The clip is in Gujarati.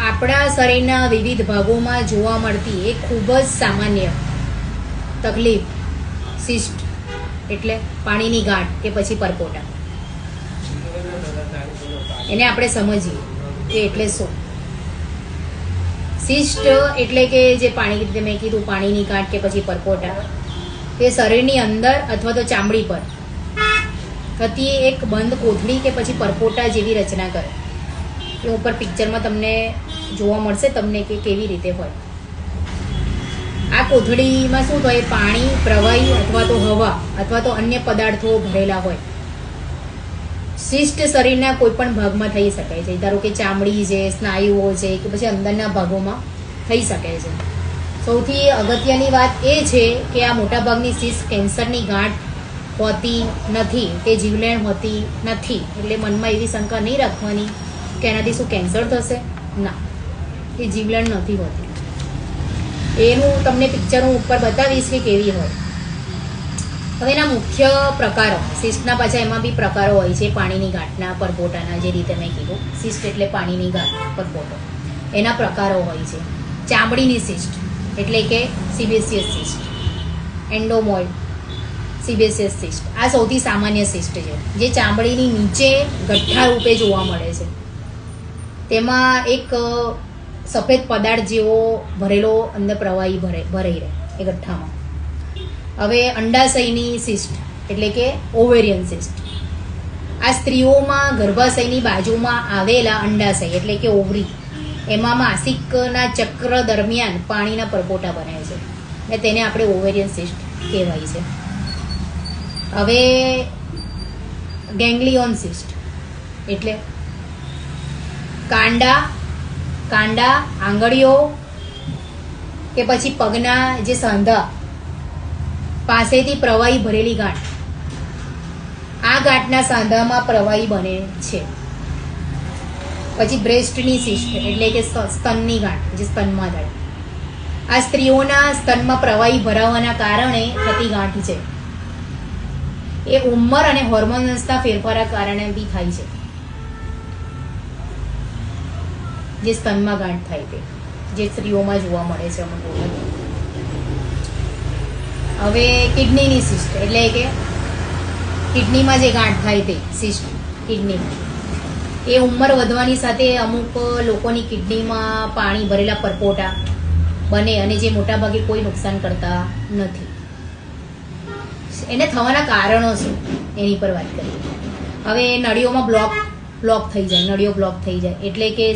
આપણા શરીરના વિવિધ ભાગોમાં જોવા મળતી એક ખૂબ જ સામાન્ય તકલીફ સિસ્ટ એટલે પાણીની ગાંઠ કે પછી પરપોટા. એને આપણે સમજીએ કે એટલે શું. સિસ્ટ એટલે કે જે પાણી મેં કીધું પાણીની ગાંઠ કે પછી પરપોટા, તે શરીરની અંદર અથવા તો ચામડી પર થતી એક બંધ કોથળી કે પછી પરપોટા જેવી રચના કરે. એ ઉપર પિક્ચરમાં તમને જોવા મળશે તમને કે કેવી રીતે હોય. આ કોથળીમાં શું થાય, પાણી, પ્રવાહી અથવા તો હવા અથવા તો અન્ય પદાર્થો ભરેલા હોય. સિસ્ટ શરીરના કોઈ પણ ભાગમાં થઈ શકાય છે. ધારો કે ચામડી છે, સ્નાયુઓ છે કે પછી અંદરના ભાગોમાં થઈ શકે છે. સૌથી અગત્યની વાત એ છે કે આ મોટાભાગની સિસ્ટ કેન્સરની ગાંઠ હોતી નથી, તે જીવલેણ હોતી નથી. એટલે મનમાં એવી શંકા નહીં રાખવાની કે એનાથી શું કેન્સર થશે. ના, એ જીવલેણ નથી હોતી. એનું તમને પિક્ચર હું ઉપર બતાવીશ કે કેવી હોય. હવે એના મુખ્ય પ્રકારો, સિસ્ટના પાછા એમાં બી પ્રકારો હોય છે. પાણીની ગાંઠના, પરપોટાના, જે રીતે મેં કીધું. સિસ્ટ એટલે પાણીની ગાંઠ, પરપોટો, એના પ્રકારો હોય છે. ચામડીની સિસ્ટ એટલે કે સિબેસિયસ સિસ્ટ, એન્ડોમોઇડ, સિબેસિયસ સિસ્ટ. આ સૌથી સામાન્ય સિસ્ટ છે, જે ચામડીની નીચે ગઠ્ઠા રૂપે જોવા મળે છે. તેમાં એક સફેદ પદાર્થ જેવો ભરેલો અંદર પ્રવાહી ભરાઈ રહે એ ગઠ્ઠામાં. હવે અંડાશયની સિસ્ટ એટલે કે ઓવેરિયન સિસ્ટ. આ સ્ત્રીઓમાં ગર્ભાશયની બાજુમાં આવેલા અંડાશય એટલે કે ઓવરી, એમાં માસિકના ચક્ર દરમિયાન પાણીના પરપોટા બને છે અને તેને આપણે ઓવેરિયન સિસ્ટ કહેવાય છે. હવે ગેંગ્લિયોન સિસ્ટ એટલે કાંડા, આંગળીઓ કે પછી પગના જે સાંધા પાસેથી પ્રવાહી ભરેલી ગાંઠ. આ ગાંઠના સાંધામાં પ્રવાહી બને છે. પછી બ્રેસ્ટની સિસ્ટ એટલે કે સ્તનની ગાંઠ, જે સ્તનમાં થાય. આ સ્ત્રીઓના સ્તનમાં પ્રવાહી ભરાવાના કારણે થતી ગાંઠ છે. એ ઉંમર અને હોર્મોન્સના ફેરફારના કારણે બી થાય છે. જે સ્તનમાં ગાંઠ થાય તે, જે સ્ત્રીઓમાં જોવા મળે છે અમુક વખત. હવે કિડનીની સિસ્ટ એટલે કે કિડનીમાં જે ગાંઠ થાય તે સિસ્ટ કિડનીમાં. એ ઉંમર વધવાની સાથે અમુક લોકોની કિડનીમાં પાણી ભરેલા પરપોટા બને અને જે મોટાભાગે કોઈ નુકસાન કરતા નથી. એને થવાના કારણો શું એની પર વાત કરીએ. હવે નળીઓમાં બ્લોક થઈ જાય, નળીઓ બ્લોક થઈ જાય એટલે કે